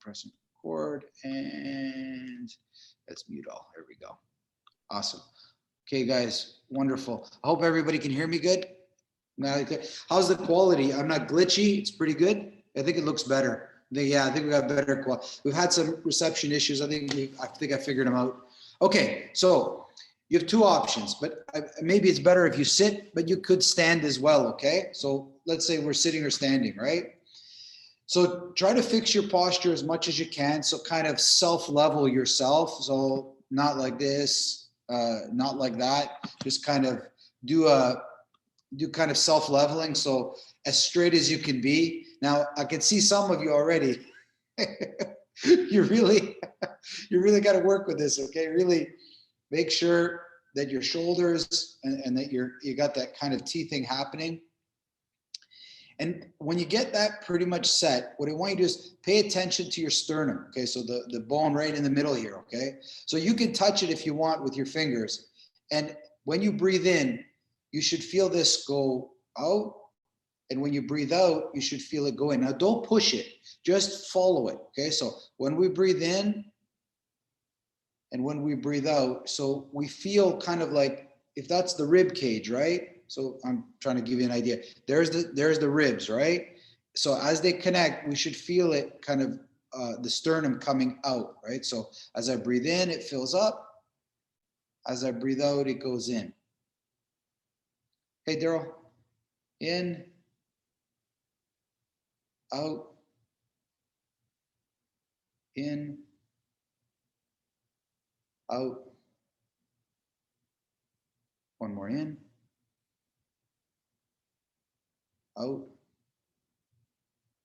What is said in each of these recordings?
pressing record, and let's mute all. Here we go. Awesome. Okay, guys, wonderful. I hope everybody can hear me good. How's the quality? I'm not glitchy. It's pretty good. I think it looks better. Yeah, I think we got better quality. We've had some reception issues. I think I figured them out. Okay, so you have two options, but maybe it's better if you sit, but you could stand as well. Okay, so let's say we're sitting or standing, right? So try to fix your posture as much as you can. So kind of self-level yourself. So not like this, not like that. Just kind of do kind of self-leveling. So as straight as you can be. Now I can see some of you already. you really got to work with this. Okay, really make sure that your shoulders and that you got that kind of T thing happening. And when you get that pretty much set, what I want you to do is pay attention to your sternum. Okay, so the bone right in the middle here. Okay, so you can touch it if you want with your fingers. And when you breathe in, you should feel this go out. And when you breathe out, you should feel it go in. Now, don't push it, just follow it. Okay, so when we breathe in and when we breathe out, so we feel kind of like, if that's the rib cage, right? So I'm trying to give you an idea. There's the ribs, right? So as they connect, we should feel it kind of the sternum coming out, right? So as I breathe in, it fills up. As I breathe out, it goes in. Hey, Daryl, in, out, in, out. One more in, out.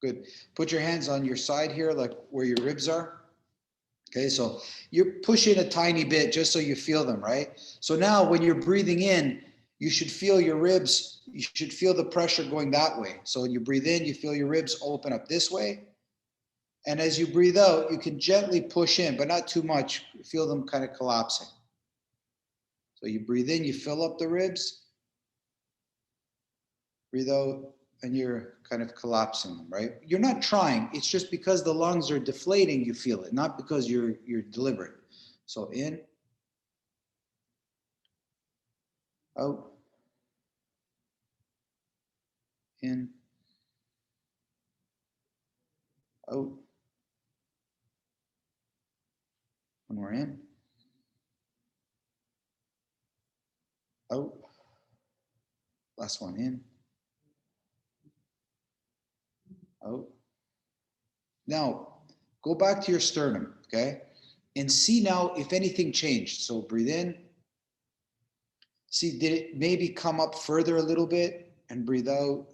Good. Put your hands on your side here, like where your ribs are. Okay, so you're pushing a tiny bit just so you feel them, right? So now when you're breathing in, you should feel your ribs, you should feel the pressure going that way. So when you breathe in, you feel your ribs open up this way. And as you breathe out, you can gently push in, but not too much. Feel them kind of collapsing. So you breathe in, you fill up the ribs. Breathe out, and you're kind of collapsing them, right? You're not trying. It's just because the lungs are deflating, you feel it, not because you're deliberate. So in, out, in, out. One more in, out. Last one in, out. Now, go back to your sternum, okay? And see now if anything changed. So breathe in. See, did it maybe come up further a little bit? And breathe out.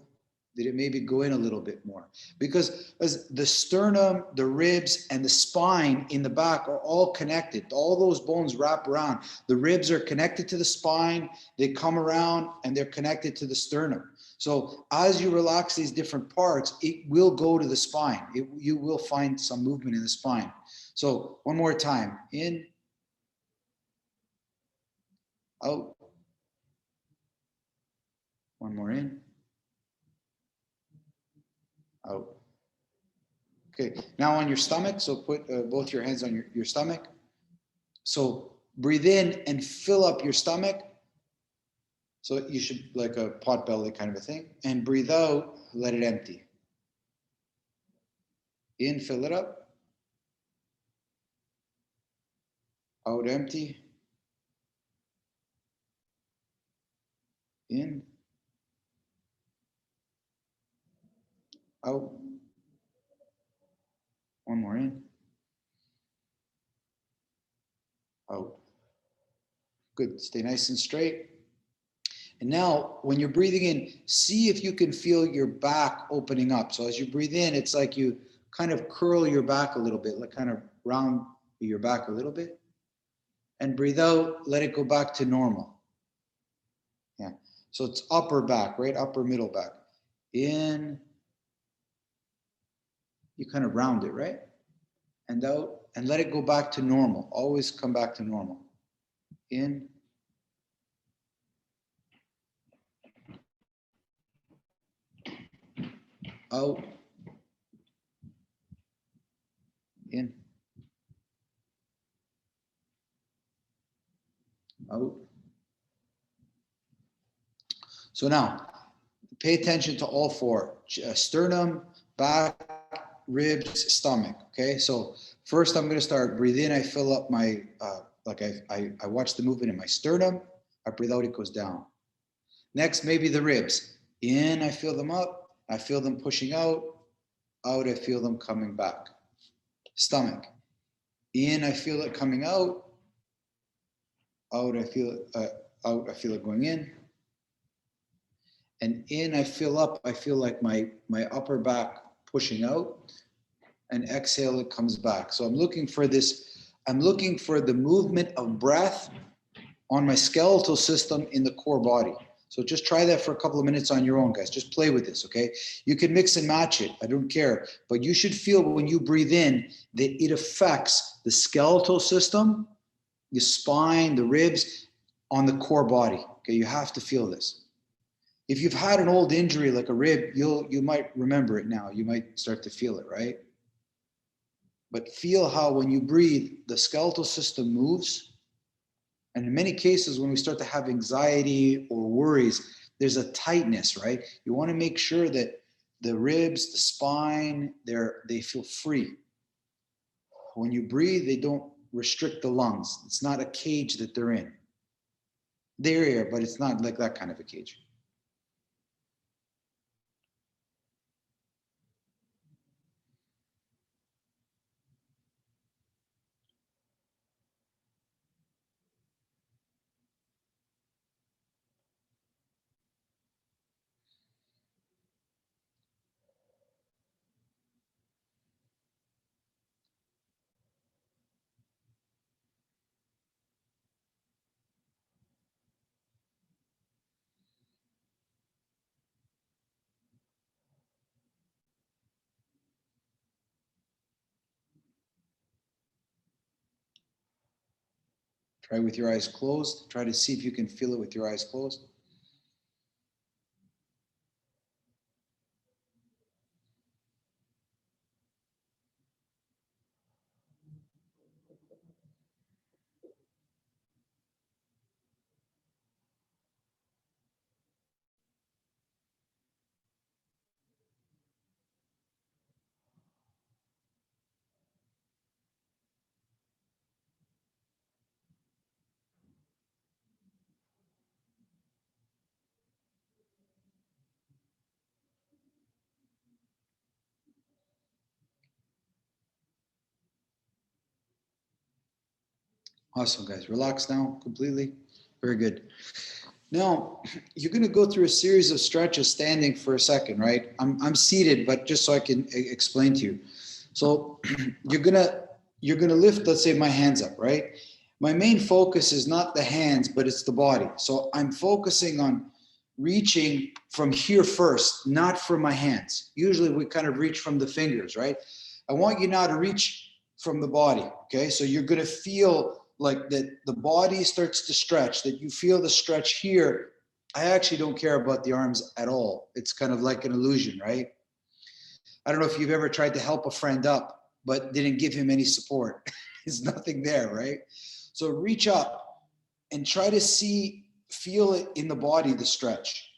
Did it maybe go in a little bit more? Because as the sternum, the ribs, and the spine in the back are all connected. All those bones wrap around. The ribs are connected to the spine. They come around and they're connected to the sternum. So as you relax these different parts, it will go to the spine. You will find some movement in the spine. So one more time. In, out. One more in, out. Okay, now on your stomach, so put both your hands on your stomach. So breathe in and fill up your stomach. So you should, like a pot belly kind of a thing. And breathe out, let it empty. In, fill it up. Out, empty. In. Out. One more in. Out. Good, stay nice and straight. And now when you're breathing in, see if you can feel your back opening up. So as you breathe in, it's like you kind of curl your back a little bit, like kind of round your back a little bit. And breathe out, let it go back to normal. Yeah, so it's upper back, right? Upper middle back. In, you kind of round it, right? And out, and let it go back to normal. Always come back to normal. In, out, in, out. So now, pay attention to all four, sternum, back, ribs, stomach, okay? So first I'm gonna start, breathe in, I fill up my, like I watch the movement in my sternum, I breathe out, it goes down. Next, maybe the ribs. In, I feel them up, I feel them pushing out, out, I feel them coming back. Stomach. In, I feel it coming out, out, I feel it, out, I feel it going in. And in, I fill up, I feel like my upper back pushing out, and exhale, it comes back. So I'm looking for this, I'm looking for the movement of breath on my skeletal system in the core body. So just try that for a couple of minutes on your own, guys. Just play with this, okay? You can mix and match it, I don't care. But you should feel when you breathe in that it affects the skeletal system, the spine, the ribs, on the core body, okay? You have to feel this. If you've had an old injury like a rib, you might remember it now. You might start to feel it, right? But feel how when you breathe, the skeletal system moves. And in many cases, when we start to have anxiety or worries, there's a tightness, right? You want to make sure that the ribs, the spine, they feel free. When you breathe, they don't restrict the lungs. It's not a cage that they're in. They're here, but it's not like that kind of a cage. Try with your eyes closed. Try to see if you can feel it with your eyes closed. Awesome, guys. Relax now completely. Very good. Now, you're going to go through a series of stretches standing for a second, right? I'm seated, but just so I can explain to you. So you're going to lift, let's say, my hands up, right? My main focus is not the hands, but it's the body. So I'm focusing on reaching from here first, not from my hands. Usually we kind of reach from the fingers, right? I want you now to reach from the body, okay? So you're going to feel like that the body starts to stretch, that you feel the stretch here. I actually don't care about the arms at all. It's kind of like an illusion, right? I don't know if you've ever tried to help a friend up, but didn't give him any support. There's nothing there, right? So reach up and try to feel it in the body, the stretch,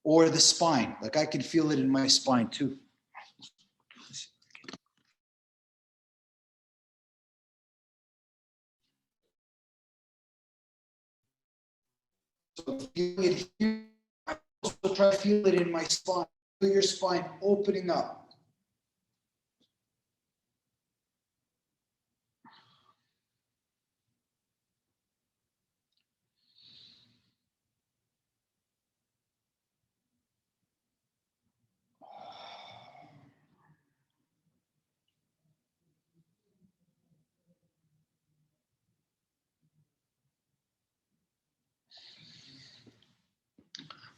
or the spine. Like I can feel it in my spine too. So feel it here. I also try to feel it in my spine. Feel your spine opening up.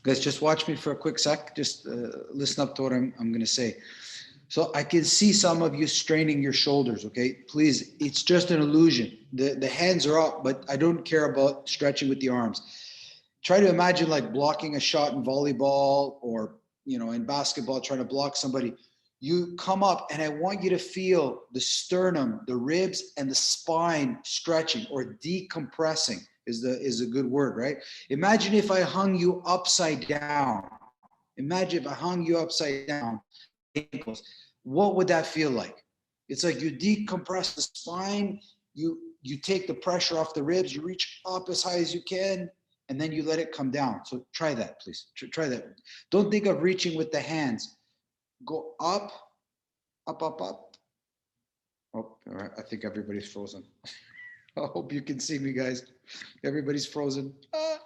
Guys, just watch me for a quick sec. Just listen up to what I'm going to say. So I can see some of you straining your shoulders, okay? Please, it's just an illusion. The hands are up, but I don't care about stretching with the arms. Try to imagine like blocking a shot in volleyball or, in basketball, trying to block somebody. you come up, and I want you to feel the sternum, the ribs, and the spine stretching or decompressing is a good word, right? Imagine if I hung you upside down. Imagine if I hung you upside down, ankles. What would that feel like? It's like you decompress the spine, you take the pressure off the ribs, you reach up as high as you can, and then you let it come down. So try that, please. Try that. Don't think of reaching with the hands. Go up, up, up, up. Oh, all right. I think everybody's frozen. I hope you can see me, guys. Everybody's frozen. Ah.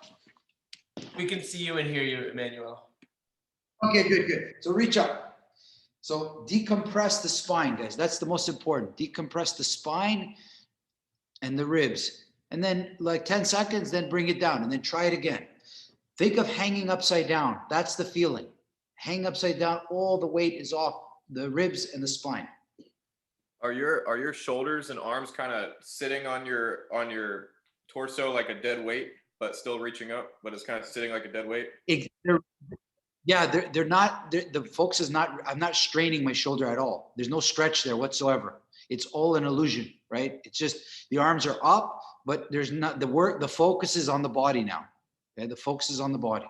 We can see you and hear you, Emmanuel. Okay, good, good. So reach up. So decompress the spine, guys. That's the most important. Decompress the spine and the ribs. And then like 10 seconds, then bring it down and then try it again. Think of hanging upside down. That's the feeling. Hang upside down, all the weight is off the ribs and the spine. Are your shoulders and arms kind of sitting on your torso like a dead weight, but still reaching up, but it's kind of sitting like a dead weight? They're not, the focus is not, I'm not straining my shoulder at all. There's no stretch there whatsoever. It's all an illusion, right? It's just the arms are up, but there's not the focus is on the body now. Okay, the focus is on the body.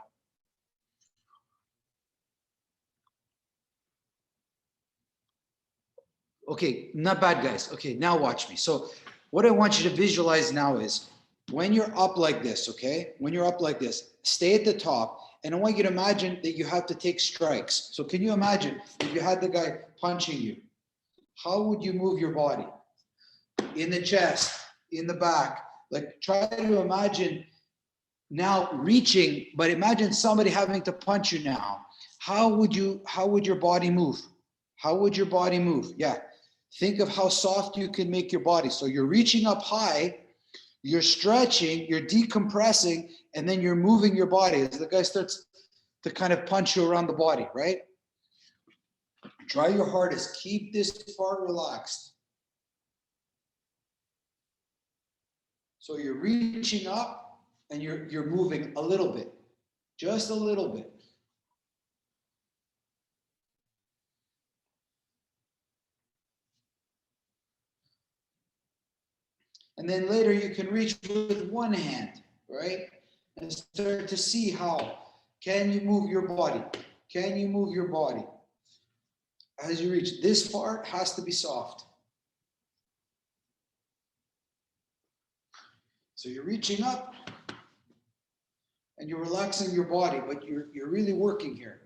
Okay, not bad, guys. Okay, now watch me. So what I want you to visualize now is when you're up like this, okay? When you're up like this, stay at the top. And I want you to imagine that you have to take strikes. So can you imagine if you had the guy punching you? How would you move your body? In the chest, in the back. Like try to imagine now reaching, but imagine somebody having to punch you now. How would your body move? How would your body move? Yeah. Think of how soft you can make your body. So you're reaching up high, you're stretching, you're decompressing, and then you're moving your body as the guy starts to kind of punch you around the body, right? Try your hardest. Keep this part relaxed. So you're reaching up and you're moving a little bit, just a little bit. And then later you can reach with one hand, right? And start to see how. Can you move your body? Can you move your body? As you reach, this part has to be soft. So you're reaching up and you're relaxing your body, but you're really working here.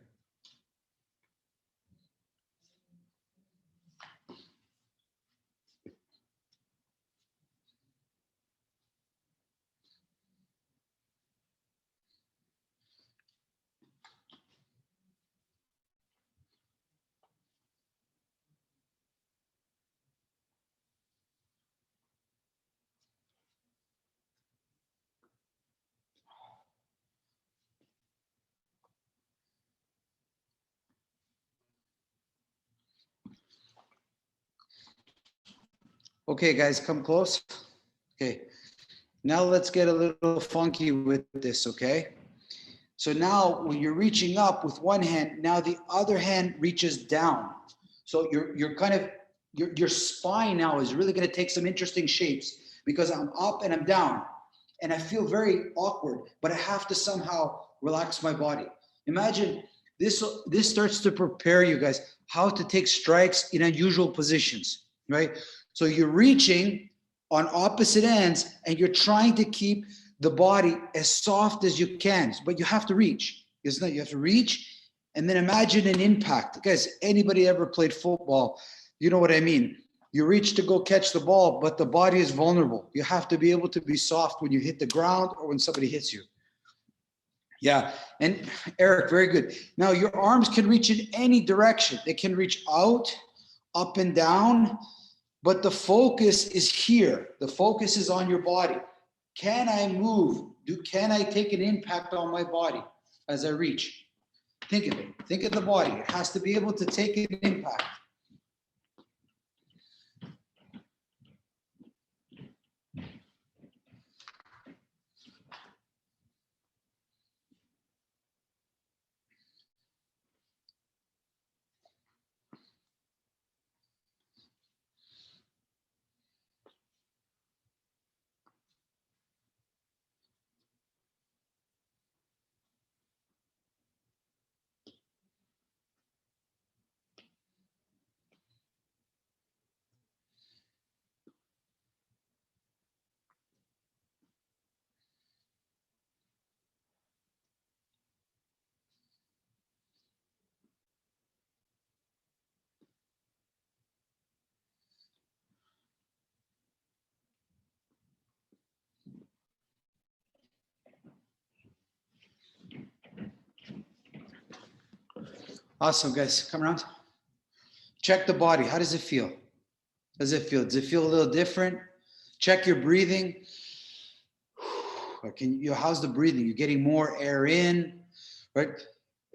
Okay, guys, come close. Okay, now let's get a little funky with this, okay? So now when you're reaching up with one hand, now the other hand reaches down. So you're kind of, your spine now is really gonna take some interesting shapes because I'm up and I'm down and I feel very awkward, but I have to somehow relax my body. Imagine this starts to prepare you guys how to take strikes in unusual positions, right? So you're reaching on opposite ends and you're trying to keep the body as soft as you can, but you have to reach. Isn't it? You have to reach and then imagine an impact. Guys, anybody ever played football, you know what I mean. You reach to go catch the ball, but the body is vulnerable. You have to be able to be soft when you hit the ground or when somebody hits you. Yeah, and Eric, very good. Now your arms can reach in any direction. They can reach out, up and down, but the focus is here. The focus is on your body. Can I move? Can I take an impact on my body as I reach? Think of it. Think of the body. It has to be able to take an impact. Awesome, guys. Come around. Check the body. How does it feel? Does it feel? Does it feel a little different? Check your breathing. How's the breathing? You're getting more air in, right?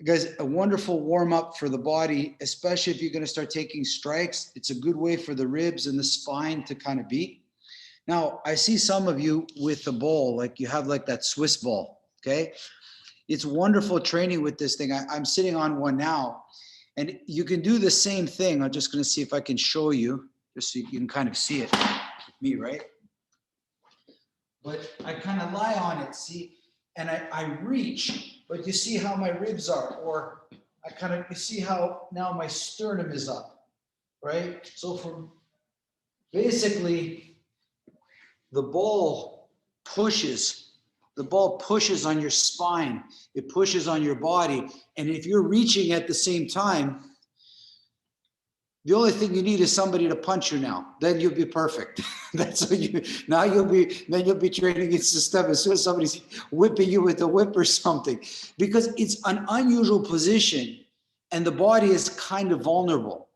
Guys, a wonderful warm up for the body, especially if you're going to start taking strikes. It's a good way for the ribs and the spine to kind of beat. Now, I see some of you with the ball, like you have like that Swiss ball, okay? It's wonderful training with this thing. I'm sitting on one now, and you can do the same thing. I'm just going to see if I can show you, just so you can kind of see it with me, right? But I kind of lie on it, see, and I reach, but you see how my ribs are, or I kind of, you see how now my sternum is up, right? So from basically the ball pushes on your spine, it pushes on your body, and if you're reaching at the same time, the only thing you need is somebody to punch you now. Then you'll be perfect. That's what you'll be training in system as soon as somebody's whipping you with a whip or something, because it's an unusual position and the body is kind of vulnerable.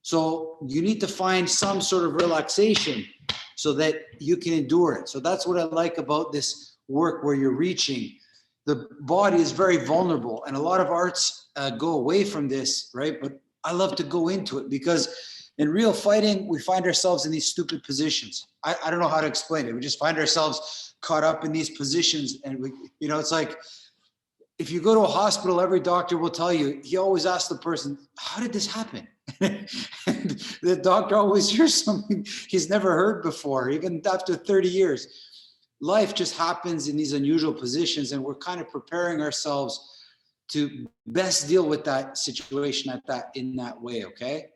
So you need to find some sort of relaxation so that you can endure it. So that's what I like about this work where you're reaching. The body is very vulnerable, and a lot of arts go away from this, right? But I love to go into it because in real fighting, we find ourselves in these stupid positions. I don't know how to explain it. We just find ourselves caught up in these positions, and it's like, if you go to a hospital, every doctor will tell you, he always asks the person, how did this happen? And the doctor always hears something he's never heard before, even after 30 years. Life just happens in these unusual positions, and we're kind of preparing ourselves to best deal with that situation in that way, okay?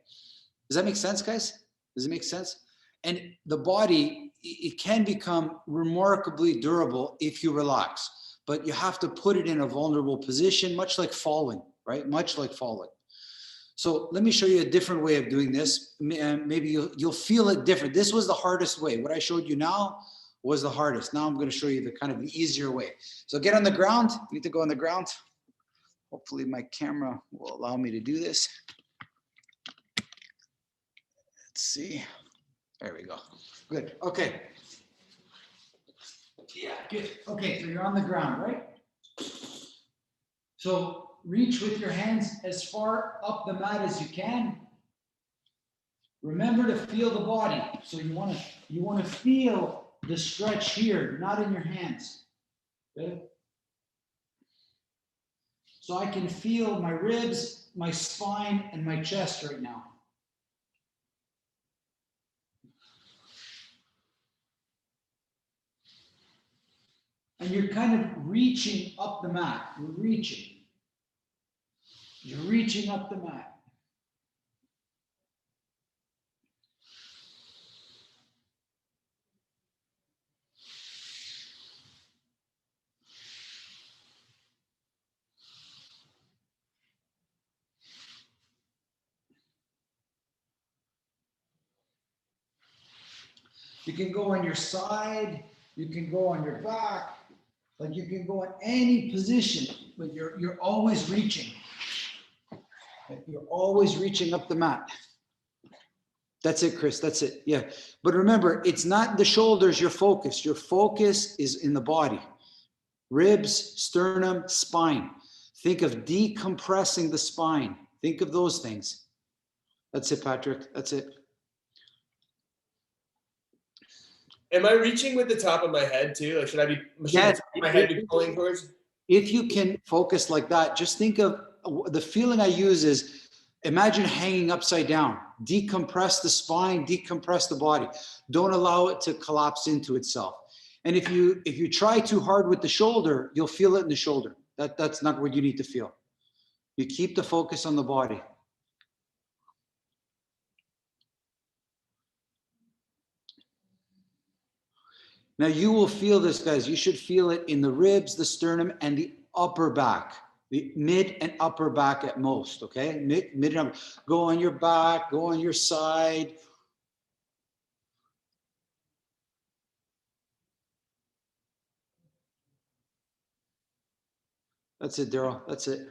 Does that make sense, guys? Does it make sense? And the body, it can become remarkably durable if you relax, but you have to put it in a vulnerable position, much like falling, right? Much like falling. So let me show you a different way of doing this. Maybe you'll feel it different. This was the hardest way. What I showed you now was the hardest. Now I'm going to show you the kind of the easier way. So get on the ground. You need to go on the ground. Hopefully my camera will allow me to do this. Let's see. There we go. Good. Okay. Yeah, good. Okay, so you're on the ground, right? So reach with your hands as far up the mat as you can. Remember to feel the body. So you want to feel the stretch here, not in your hands. Okay? So I can feel my ribs, my spine, and my chest right now. And you're kind of reaching up the mat. You're reaching. You're reaching up the mat. You can go on your side, you can go on your back, like you can go in any position, but you're always reaching. You're always reaching up the mat. That's it, Chris. That's it. Yeah. But remember, it's not the shoulders your focus. Your focus is in the body. Ribs, sternum, spine. Think of decompressing the spine. Think of those things. That's it, Patrick. That's it. Am I reaching with the top of my head too? Like, should Yes. my head be pulling towards? If you can focus like that, just think of the feeling I use is imagine hanging upside down. Decompress the spine, decompress the body. Don't allow it to collapse into itself. And if you try too hard with the shoulder, you'll feel it in the shoulder. That's not what you need to feel. You keep the focus on the body. Now you will feel this, guys. You should feel it in the ribs, the sternum, and the upper back, the mid and upper back at most, okay? Mid and upper. Go on your back, go on your side. That's it, Daryl. That's it.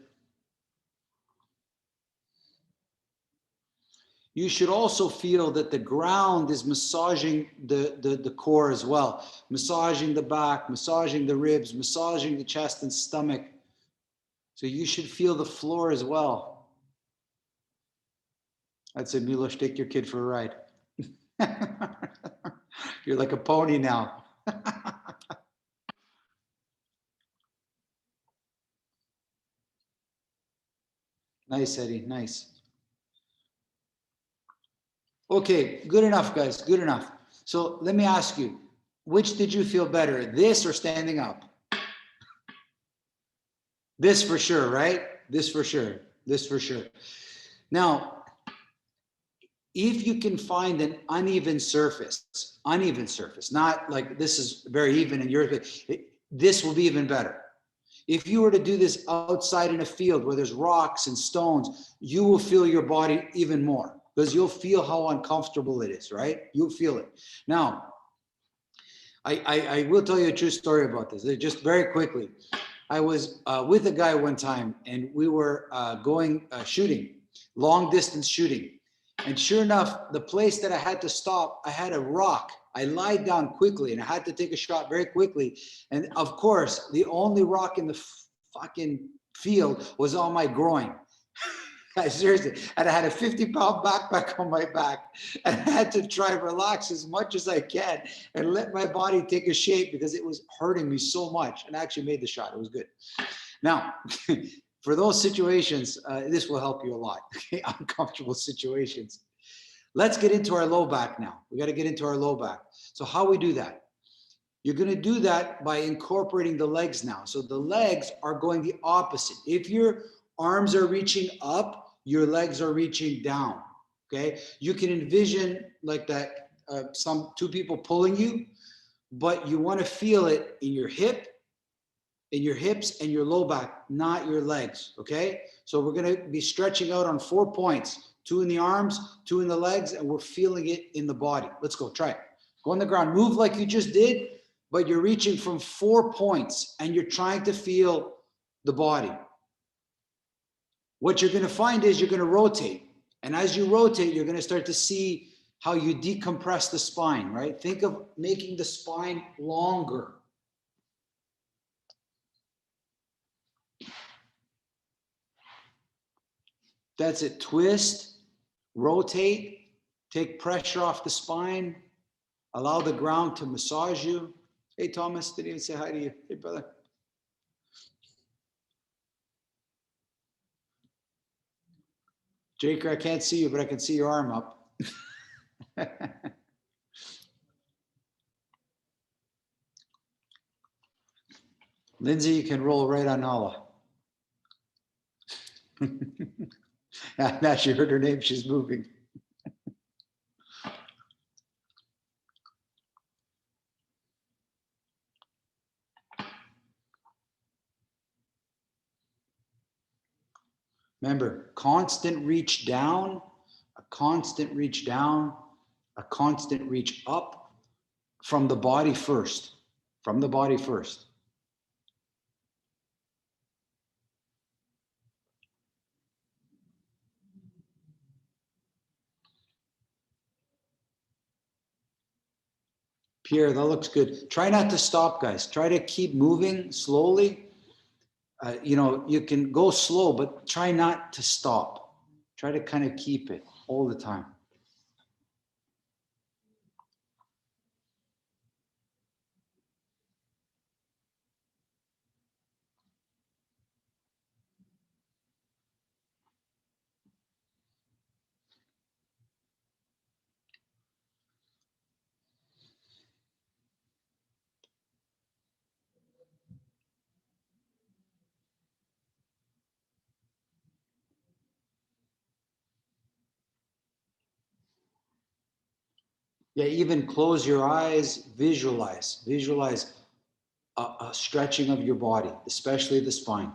you should also feel that the ground is massaging the core as well, massaging the back, massaging the ribs, massaging the chest and stomach. So you should feel the floor as well. I'd say, Milos, take your kid for a ride. You're like a pony now. Nice, Eddie, nice. Okay, good enough, guys, good enough. So let me ask you, which did you feel better, this or standing up? This for sure, right? This for sure, this for sure. Now, if you can find an uneven surface, not like this is very even and you're, this will be even better. If you were to do this outside in a field where there's rocks and stones, you will feel your body even more because you'll feel how uncomfortable it is, right? You'll feel it. Now, I will tell you a true story about this, just very quickly. I was with a guy one time and we were going shooting, long distance shooting. And sure enough, the place that I had to stop, I had a rock. I lied down quickly and I had to take a shot very quickly. And of course, the only rock in the fucking field was on my groin. Seriously. And I had a 50-pound backpack on my back. And I had to try to relax as much as I can and let my body take a shape because it was hurting me so much. And I actually made the shot. It was good. Now, for those situations, this will help you a lot. Okay? Uncomfortable situations. Let's get into our low back now. We got to get into our low back. So how we do that? You're going to do that by incorporating the legs now. So the legs are going the opposite. If your arms are reaching up, your legs are reaching down. Okay? You can envision like that, two people pulling you, but you want to feel it in your hip, in your hips and your low back, not your legs, okay? So we're gonna be stretching out on 4 points, 2 in the arms, 2 in the legs, and we're feeling it in the body. Let's go, try it. Go on the ground, move like you just did, but you're reaching from 4 points and you're trying to feel the body. What you're gonna find is you're gonna rotate. And as you rotate, you're gonna start to see how you decompress the spine, right? Think of making the spine longer. That's it. Twist, rotate, take pressure off the spine, allow the ground to massage you. Hey, Thomas, didn't even say hi to you. Hey, brother. Jaker, I can't see you, but I can see your arm up. Lindsay, you can roll right on Nala. Now she heard her name, she's moving. Remember, constant reach down, a constant reach down, a constant reach up from the body first, from the body first. Pierre, that looks good. Try not to stop, guys. Try to keep moving slowly. You know, you can go slow, but try not to stop. Try to kind of keep it all the time. Yeah, even close your eyes, visualize a stretching of your body, especially the spine.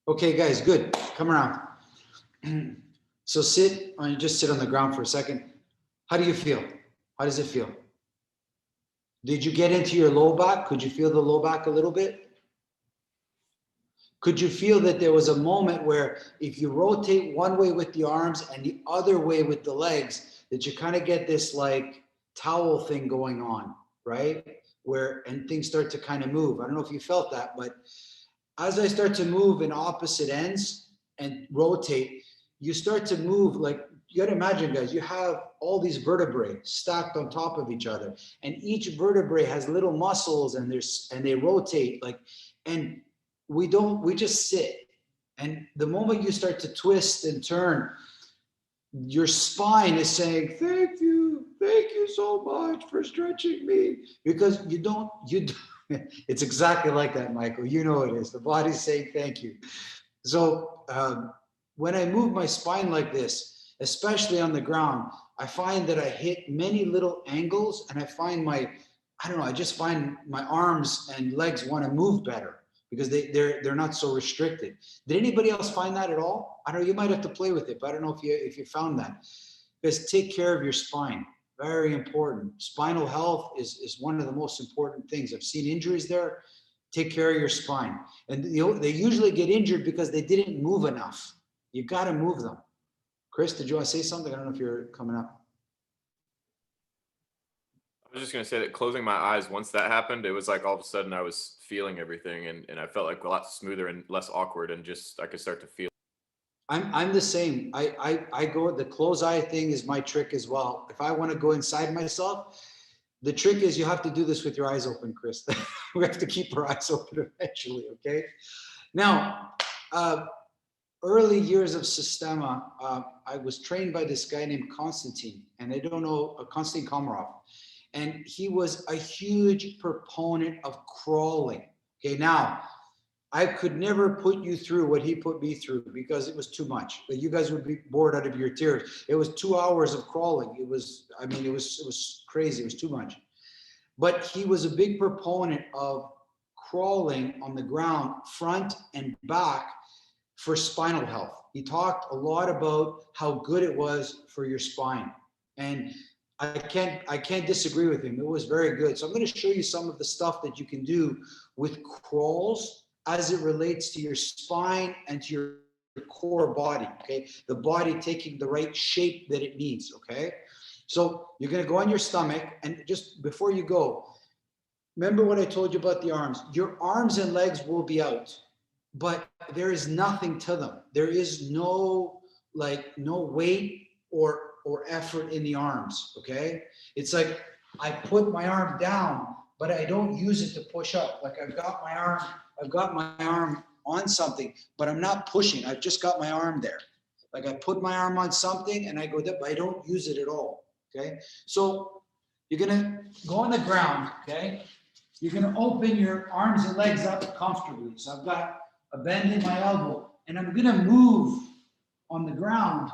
Okay, guys, good. Come around. So just sit on the ground for a second. How do you feel? How does it feel? Did you get into your low back? Could you feel the low back a little bit? Could you feel that there was a moment where if you rotate one way with the arms and the other way with the legs, that you kind of get this like towel thing going on, right? And things start to kind of move. I don't know if you felt that, but as I start to move in opposite ends and rotate, you start to move like, you got to imagine, guys, you have all these vertebrae stacked on top of each other, and each vertebrae has little muscles, and they rotate like, and we just sit. And the moment you start to twist and turn, your spine is saying, thank you so much for stretching me, because it's exactly like that, Michael. You know it is. The body's saying thank you. So when I move my spine like this, especially on the ground, I find that I hit many little angles, and I find I just find my arms and legs want to move better because they're not so restricted. Did anybody else find that at all? I don't know, you might have to play with it, but I don't know if you found that. Because take care of your spine. Very important. Spinal health is one of the most important things. I've seen injuries there. Take care of your spine. And they usually get injured because they didn't move enough. You got to move them. Chris, did you want to say something? I don't know if you're coming up. I was just gonna say that closing my eyes, once that happened, it was like all of a sudden I was feeling everything, and I felt like a lot smoother and less awkward, and just I could start to feel. I'm the same. I go, the close eye thing is my trick as well. If I want to go inside myself, the trick is you have to do this with your eyes open, Chris. We have to keep our eyes open eventually, okay? Now, early years of Systema, I was trained by this guy named Konstantin, and I don't know, Konstantin Komarov. And he was a huge proponent of crawling. Okay, now, I could never put you through what he put me through because it was too much. You guys would be bored out of your tears. It was 2 hours of crawling. It was crazy. It was too much. But he was a big proponent of crawling on the ground, front and back, for spinal health. He talked a lot about how good it was for your spine. And I can't disagree with him. It was very good. So I'm going to show you some of the stuff that you can do with crawls as it relates to your spine and to your core body, okay? The body taking the right shape that it needs, okay? So you're gonna go on your stomach, and just before you go, remember what I told you about the arms. Your arms and legs will be out, but there is nothing to them. There is no weight or effort in the arms, okay? It's like I put my arm down, but I don't use it to push up. Like I've got my arm on something, but I'm not pushing. I've just got my arm there. Like I put my arm on something and I go there, but I don't use it at all. Okay. So you're going to go on the ground. Okay. You're going to open your arms and legs up comfortably. So I've got a bend in my elbow, and I'm going to move on the ground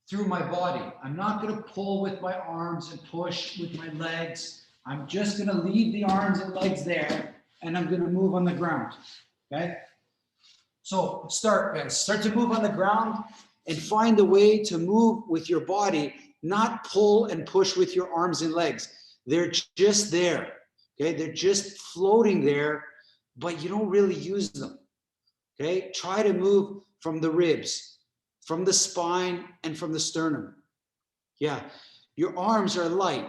through my body. I'm not going to pull with my arms and push with my legs. I'm just going to leave the arms and legs there, and I'm going to move on the ground. Okay. So start to move on the ground and find a way to move with your body, not pull and push with your arms and legs. They're just there. Okay. They're just floating there, but you don't really use them. Okay. Try to move from the ribs, from the spine, and from the sternum. Yeah. Your arms are light.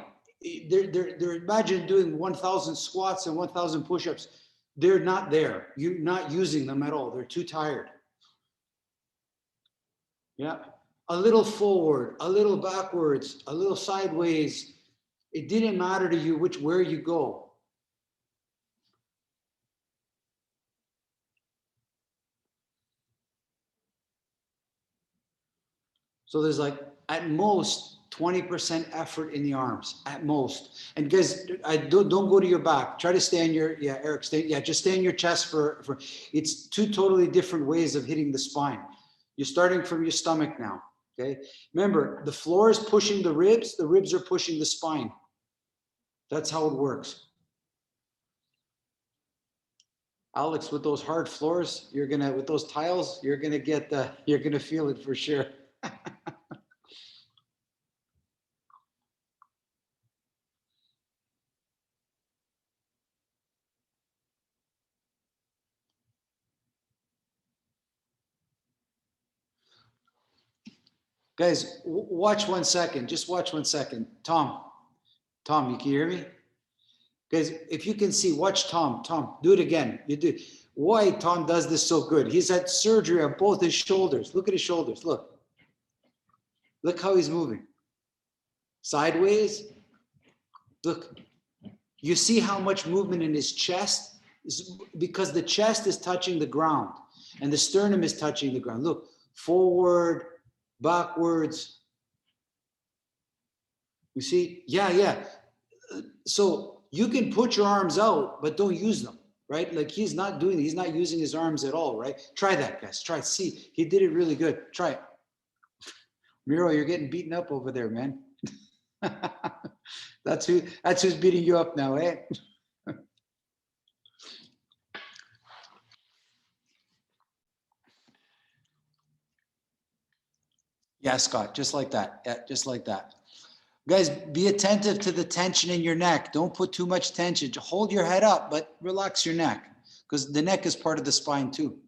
They're imagine doing 1,000 squats and 1,000 push-ups. They're not there. You're not using them at all. They're too tired. Yeah. A little forward, a little backwards, a little sideways. It didn't matter to you where you go. So there's like at most 20% effort in the arms, at most. And guys, don't go to your back. Try to stay on your, Eric, just stay on your chest for, it's two totally different ways of hitting the spine. You're starting from your stomach now, okay? Remember, the floor is pushing the ribs are pushing the spine. That's how it works. Alex, with those hard floors, with those tiles, you're gonna feel it for sure. Guys, watch 1 second. Just watch 1 second. Tom, you can hear me? Guys, if you can see, watch Tom. Tom, do it again. You do. Why Tom does this so good? He's had surgery on both his shoulders. Look at his shoulders. Look. Look how he's moving. Sideways. Look. You see how much movement in his chest? Because the chest is touching the ground and the sternum is touching the ground. Look, forward, backwards. You see? Yeah. So you can put your arms out, but don't use them, right? Like he's not using his arms at all, right? Try that, guys. Try it. See, he did it really good. Try it. Miro, you're getting beaten up over there, man. That's who's beating you up now, eh? Yeah, Scott, just like that. Yeah, just like that. Guys, be attentive to the tension in your neck. Don't put too much tension. Hold your head up, but relax your neck because the neck is part of the spine too.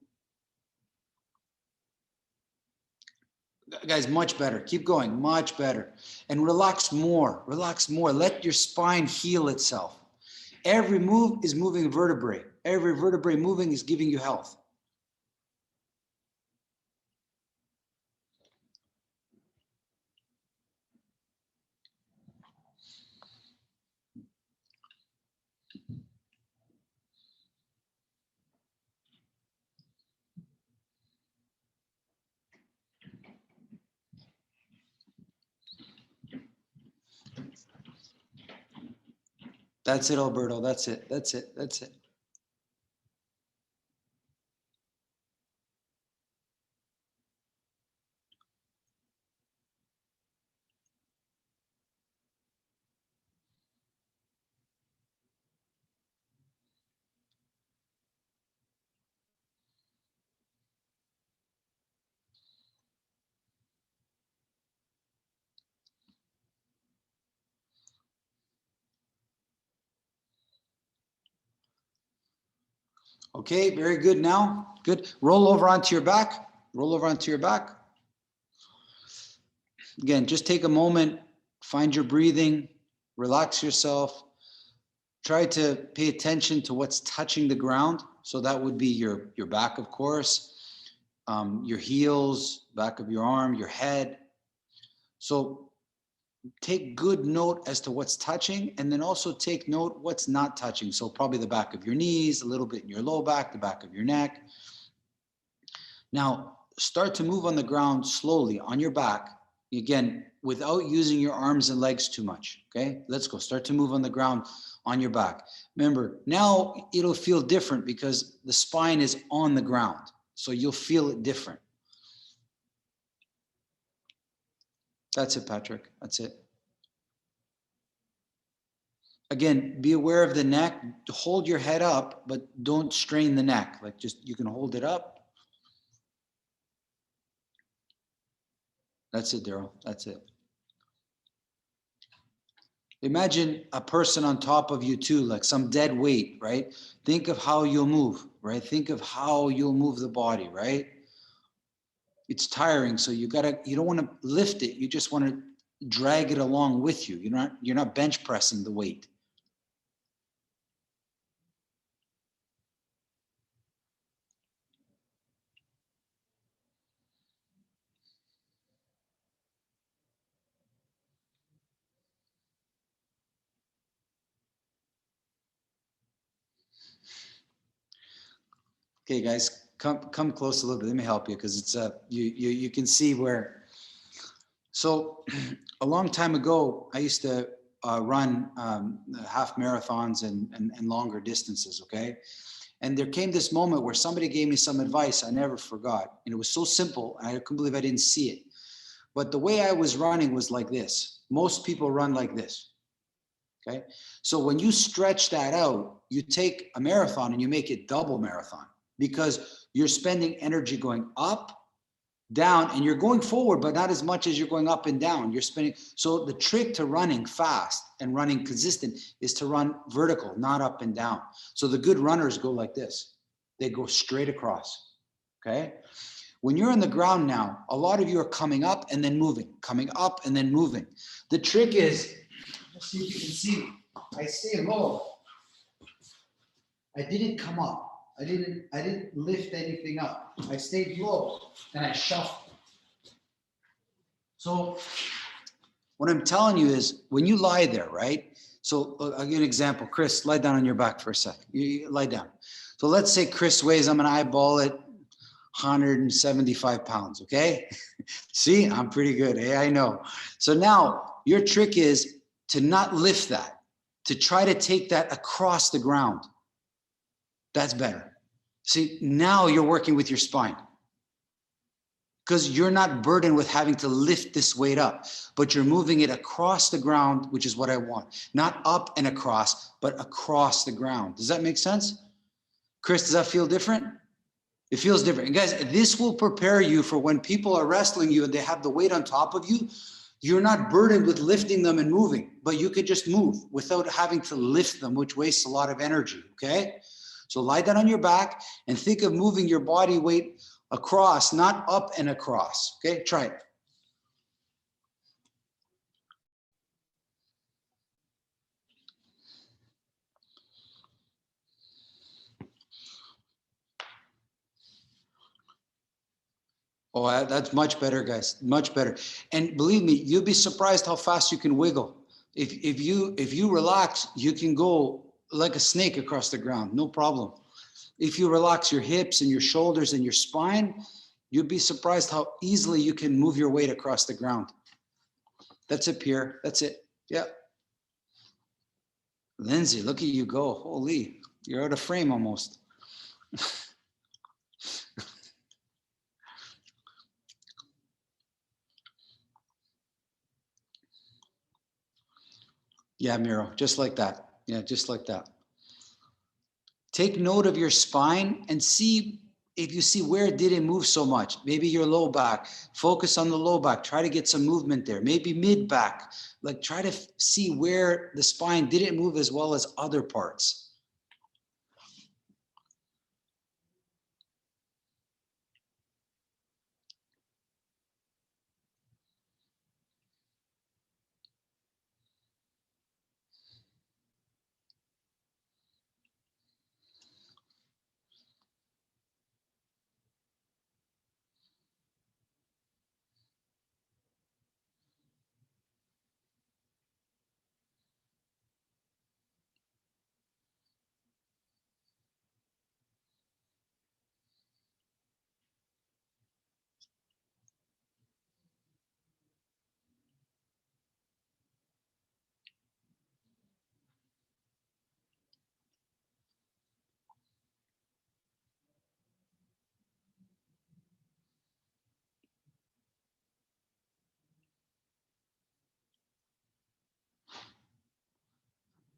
Guys, much better. Keep going, much better. And relax more, relax more. Let your spine heal itself. Every move is moving vertebrae. Every vertebrae moving is giving you health. That's it, Alberto. That's it. That's it. That's it. Okay, very good now. Good. Roll over onto your back. Roll over onto your back. Again, just take a moment, find your breathing, relax yourself. Try to pay attention to what's touching the ground. So that would be your back, of course, your heels, back of your arm, your head. So take good note as to what's touching, and then also take note what's not touching. So probably the back of your knees, a little bit in your low back, the back of your neck. Now start to move on the ground slowly on your back, again, without using your arms and legs too much. Okay, let's go. Start to move on the ground on your back. Remember, now it'll feel different because the spine is on the ground. So you'll feel it different. That's it, Patrick. That's it. Again, be aware of the neck. Hold your head up, but don't strain the neck. Like just, you can hold it up. That's it, Daryl. That's it. Imagine a person on top of you too, like some dead weight, right? Think of how you'll move, right? Think of how you'll move the body, right? It's tiring, so you don't want to lift it. You just want to drag it along with you. You're not bench pressing the weight. Okay, guys, come close a little bit. Let me help you because it's you can see where. So a long time ago, I used to run half marathons and longer distances. Okay, and there came this moment where somebody gave me some advice I never forgot, and it was so simple. I couldn't believe I didn't see it. But the way I was running was like this. Most people run like this. Okay. So when you stretch that out, you take a marathon and you make it double marathon because you're spending energy going up, down, and you're going forward, but not as much as you're going up and down. You're spending. So the trick to running fast and running consistent is to run vertical, not up and down. So the good runners go like this. They go straight across. Okay. When you're on the ground now, a lot of you are coming up and then moving, coming up and then moving. The trick is, let's see if you can see, I stay low. I didn't come up. I didn't lift anything up. I stayed low and I shuffled. So what I'm telling you is when you lie there, right? So I'll give you an example. Chris, lie down on your back for a second. You lie down. So let's say Chris weighs, I'm gonna eyeball it, 175 pounds, okay? See, I'm pretty good, eh? I know. So now your trick is to not lift that, to try to take that across the ground. That's better. See, now you're working with your spine because you're not burdened with having to lift this weight up, but you're moving it across the ground, which is what I want. Not up and across, but across the ground. Does that make sense? Chris, does that feel different? It feels different. And guys, this will prepare you for when people are wrestling you and they have the weight on top of you. You're not burdened with lifting them and moving, but you could just move without having to lift them, which wastes a lot of energy, okay? So lie down on your back and think of moving your body weight across, not up and across, okay? Try it. Oh, that's much better, guys. Much better. And believe me, you'll be surprised how fast you can wiggle. If you relax, you can go like a snake across the ground, no problem. If you relax your hips and your shoulders and your spine, you'll be surprised how easily you can move your weight across the ground. That's it, Pierre. That's it. Yeah. Lindsay, look at you go. Holy, you're out of frame almost. Yeah, Miro, just like that. Yeah, just like that. Take note of your spine and see if you see where it didn't move so much. Maybe your low back. Focus on the low back. Try to get some movement there. Maybe mid back. Like try to see where the spine didn't move as well as other parts.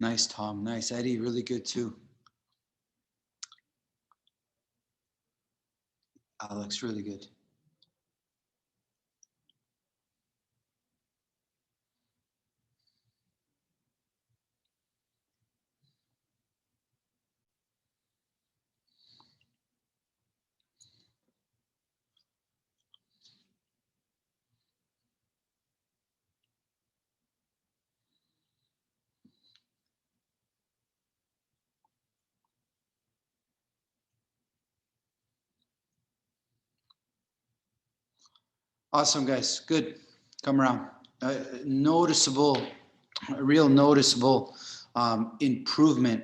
Nice, Tom. Nice. Eddie, really good too. Alex, really good. Awesome, guys. Good. Come around. Noticeable, real noticeable improvement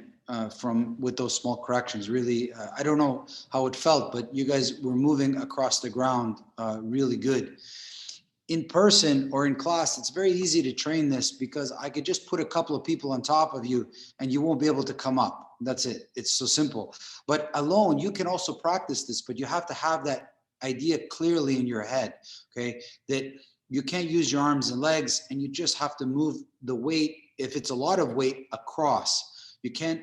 from with those small corrections. Really, I don't know how it felt, but you guys were moving across the ground really good. In person or in class, it's very easy to train this because I could just put a couple of people on top of you and you won't be able to come up. That's it. It's so simple. But alone, you can also practice this, but you have to have that idea clearly in your head, okay? That you can't use your arms and legs and you just have to move the weight if it's a lot of weight across, you can't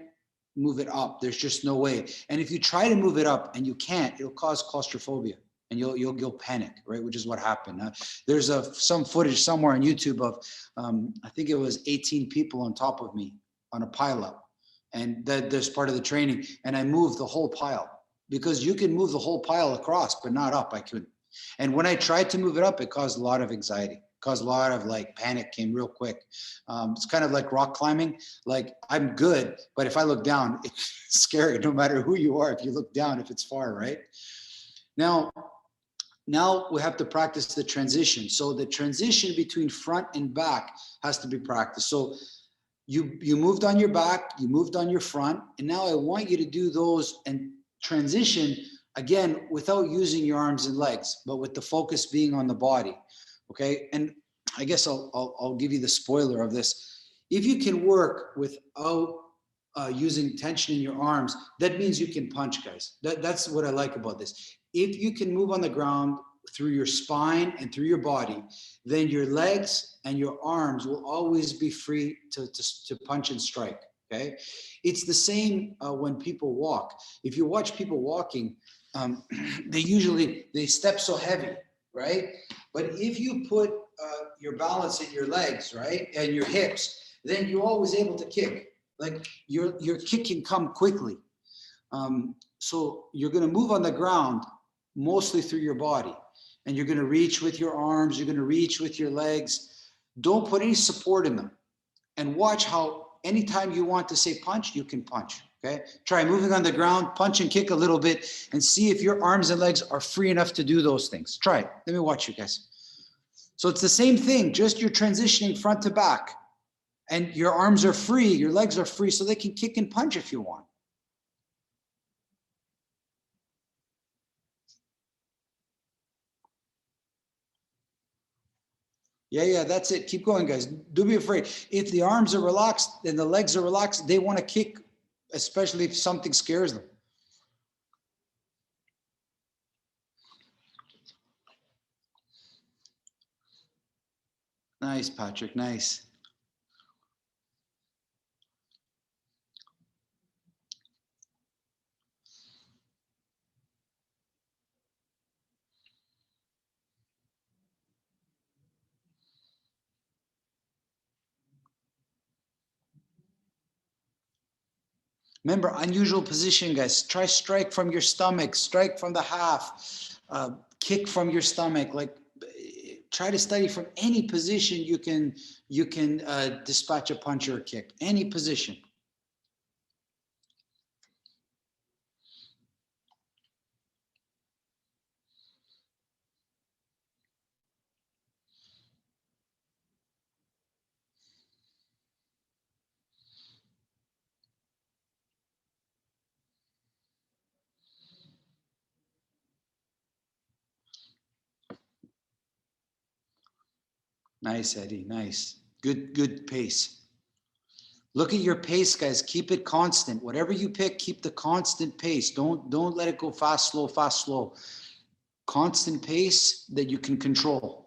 move it up. There's just no way. And if you try to move it up and you can't, it'll cause claustrophobia and you'll panic, right? Which is what happened. There's some footage somewhere on YouTube of, I think it was 18 people on top of me on a pile up. And that's part of the training. And I moved the whole pile, because you can move the whole pile across, but not up. I couldn't. And when I tried to move it up, it caused a lot of anxiety, caused a lot of like panic, came real quick. It's kind of like rock climbing. Like I'm good, but if I look down, it's scary no matter who you are. If you look down, if it's far, right? Now we have to practice the transition. So the transition between front and back has to be practiced. So you moved on your back, you moved on your front, and now I want you to do those and transition again without using your arms and legs, but with the focus being on the body. Okay, and I guess I'll give you the spoiler of this. If you can work without using tension in your arms, that means you can punch, guys. That's what I like about this. If you can move on the ground through your spine and through your body, then your legs and your arms will always be free to punch and strike. Okay, it's the same when people walk. If you watch people walking, they step so heavy, right? But if you put your balance in your legs, right, and your hips, then you're always able to kick. Like your kick can come quickly. So you're going to move on the ground mostly through your body, and you're going to reach with your arms. You're going to reach with your legs. Don't put any support in them, and watch how anytime you want to say punch, you can punch. Okay, try moving on the ground, punch and kick a little bit, and see if your arms and legs are free enough to do those things. Try it. Let me watch you guys. So it's the same thing, just you're transitioning front to back, and your arms are free, your legs are free, so they can kick and punch if you want. Yeah, that's it. Keep going, guys. Don't be afraid. If the arms are relaxed and the legs are relaxed, they want to kick, especially if something scares them. Nice, Patrick, nice. Remember, unusual position, guys. Try strike from your stomach, strike from the half, kick from your stomach. Like, try to study from any position you can dispatch a punch or a kick. Any position. Nice, Eddie. Nice. Good pace. Look at your pace, guys. Keep it constant. Whatever you pick, keep the constant pace. Don't let it go fast, slow. Constant pace that you can control.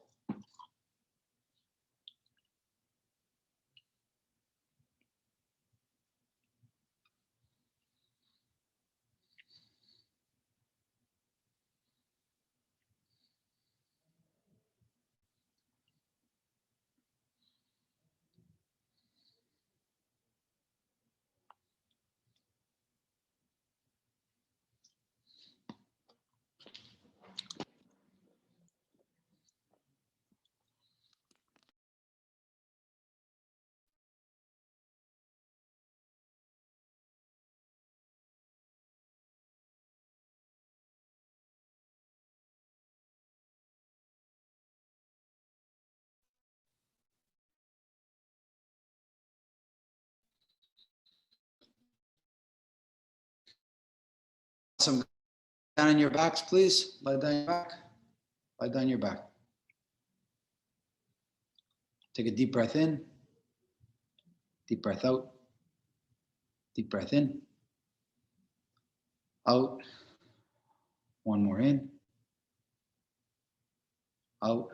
Some down on your backs, please. Lie down your back. Lie down your back. Take a deep breath in. Deep breath out. Deep breath in. Out. One more in. Out.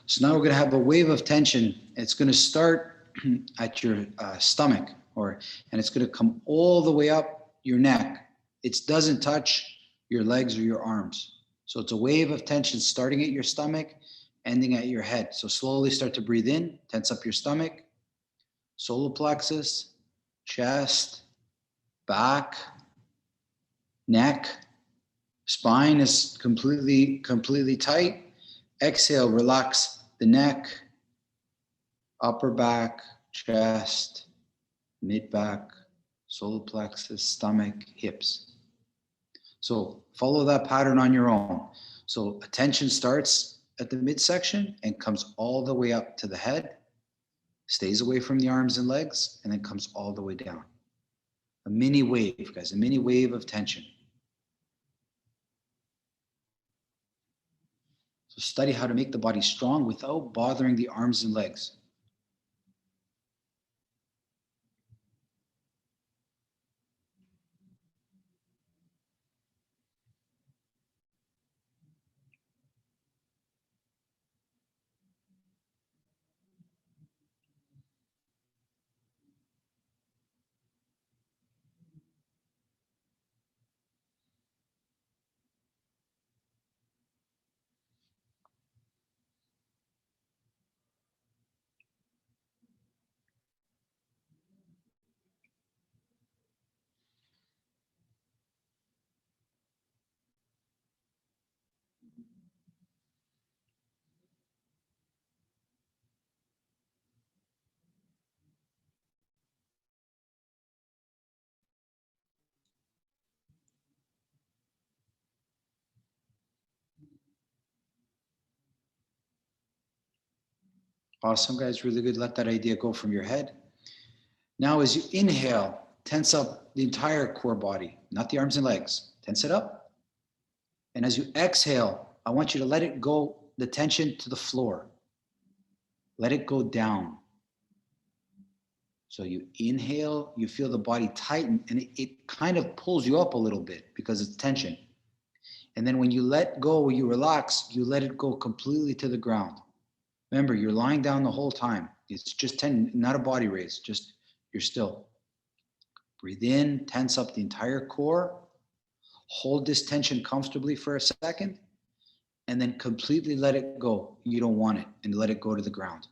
So now we're going to have a wave of tension. It's going to start at your stomach, and it's going to come all the way up your neck. It doesn't touch your legs or your arms. So it's a wave of tension starting at your stomach, ending at your head. So slowly start to breathe in, tense up your stomach, solar plexus, chest, back, neck, spine is completely tight. Exhale, relax the neck, upper back, chest, mid back, solar plexus, stomach, hips. So follow that pattern on your own. So attention starts at the midsection and comes all the way up to the head, stays away from the arms and legs, and then comes all the way down. A mini wave, guys, a mini wave of tension. So study how to make the body strong without bothering the arms and legs. Awesome, guys, really good. Let that idea go from your head. Now, as you inhale, tense up the entire core body, not the arms and legs. Tense it up. And as you exhale, I want you to let it go, the tension to the floor. Let it go down. So you inhale, you feel the body tighten, and it kind of pulls you up a little bit because it's tension. And then when you let go, you relax, you let it go completely to the ground. Remember, you're lying down the whole time. It's just not a body raise, just you're still. Breathe in, tense up the entire core. Hold this tension comfortably for a second, and then completely let it go. You don't want it, and let it go to the ground.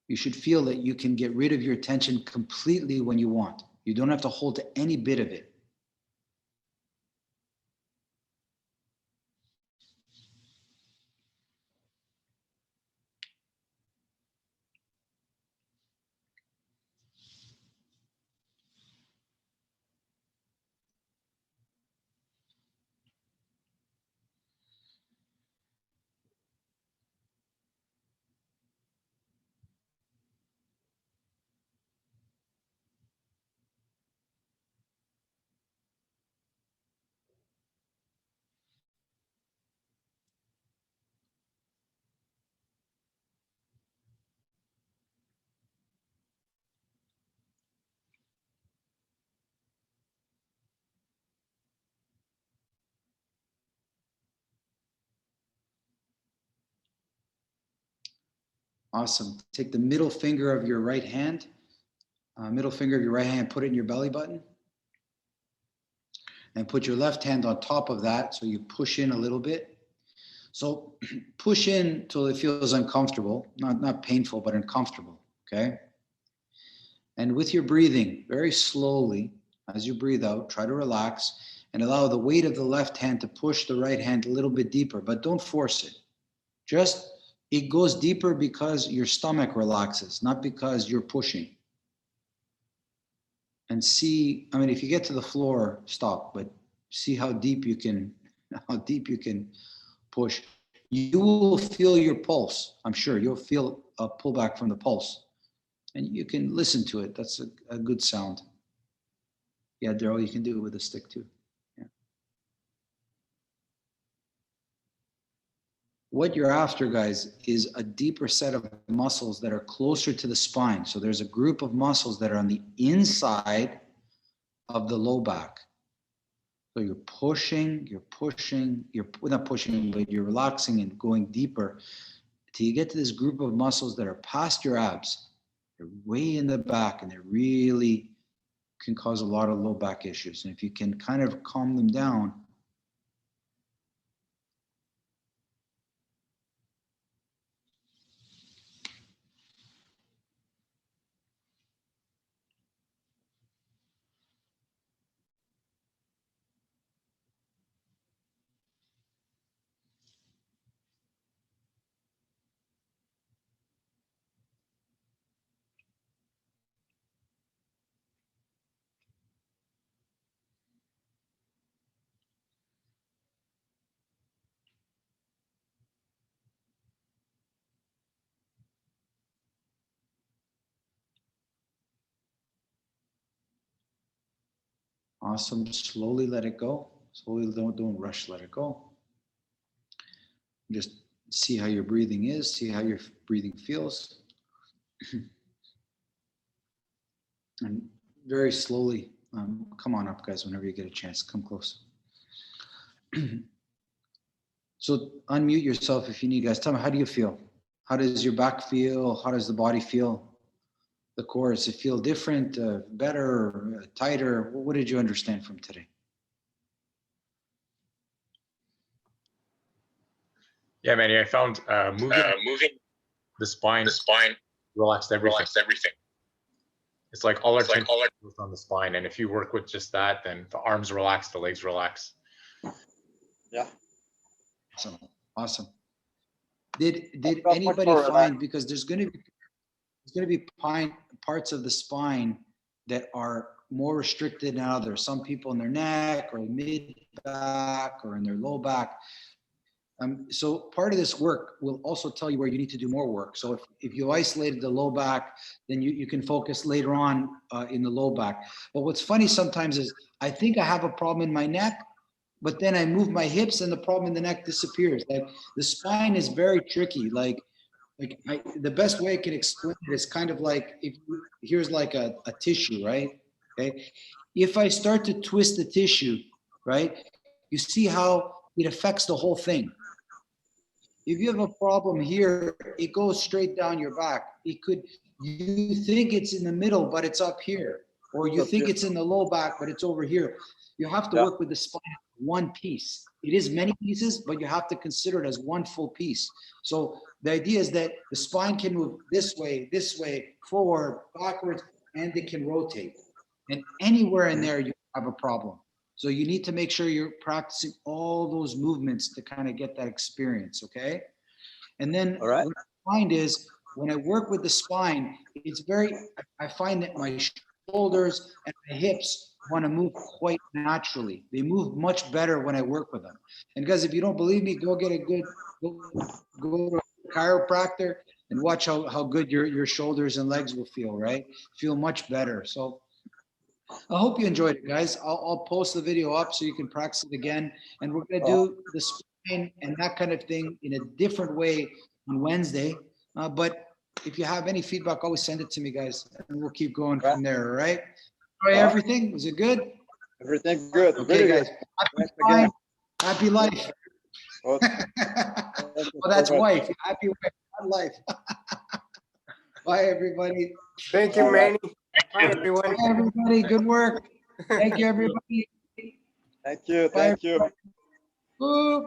You should feel that you can get rid of your tension completely when you want. You don't have to hold to any bit of it. Awesome. Take the middle finger of your right hand, put it in your belly button, and put your left hand on top of that. So you push in a little bit. So push in till it feels uncomfortable, not painful, but uncomfortable, okay? And with your breathing, very slowly, as you breathe out, try to relax and allow the weight of the left hand to push the right hand a little bit deeper, but don't force it. Just, it goes deeper because your stomach relaxes, not because you're pushing. And see, I mean, if you get to the floor, stop, but see how deep you can push. You will feel your pulse. I'm sure you'll feel a pullback from the pulse, and you can listen to it. That's a good sound. Yeah, Daryl, you can do it with a stick too. Yeah. What you're after, guys, is a deeper set of muscles that are closer to the spine. So there's a group of muscles that are on the inside of the low back. So you're pushing, you're not pushing, but you're relaxing and going deeper till you get to this group of muscles that are past your abs. They're way in the back, and they really can cause a lot of low back issues. And if you can kind of calm them down, awesome. Slowly let it go. Slowly, don't rush, let it go. Just see how your breathing is, see how your breathing feels. And very slowly, come on up, guys, whenever you get a chance, come close. So unmute yourself if you need, guys. Tell me, how do you feel? How does your back feel? How does the body feel? The core, does it feel different, better, tighter? What did you understand from today? Yeah, Manny, I found moving the spine relaxed everything. It's like all our tension goes on the spine, and if you work with just that, then the arms relax, the legs relax. Yeah. Awesome. Did anybody find, because there's going to be parts of the spine that are more restricted than others. Some people in their neck or mid back or in their low back. So part of this work will also tell you where you need to do more work. So if you isolated the low back, then you can focus later on in the low back. But what's funny sometimes is I think I have a problem in my neck, but then I move my hips and the problem in the neck disappears. Like the spine is very tricky. The best way I can explain it is kind of like, here's like a tissue, right? Okay. If I start to twist the tissue, right, you see how it affects the whole thing. If you have a problem here, it goes straight down your back. You think it's in the middle, but it's up here. Or you think it's in the low back, but it's over here. You have to work with the spine as one piece. It is many pieces, but you have to consider it as one full piece. So the idea is that the spine can move this way, forward, backwards, and it can rotate. And anywhere in there, you have a problem. So you need to make sure you're practicing all those movements to kind of get that experience, okay? And then what I find is when I work with the spine, I find that my shoulders and my hips want to move quite naturally. They move much better when I work with them. And guys, if you don't believe me, go to a chiropractor and watch how good your shoulders and legs will feel, right? Feel much better. So I hope you enjoyed it, guys. I'll post the video up so you can practice it again. And we're going to do the spine and that kind of thing in a different way on Wednesday. But if you have any feedback, always send it to me, guys. And we'll keep going from there, all right? Enjoy everything? Was it good? Everything good. Okay, guys. Happy spine, happy life. Well, Well, that's wife. Happy wife, not life. Bye, everybody. Thank you, Manny. Bye, everyone. Bye, everybody. Good work. Thank you, everybody. Thank you. Bye, Thank you. Ooh.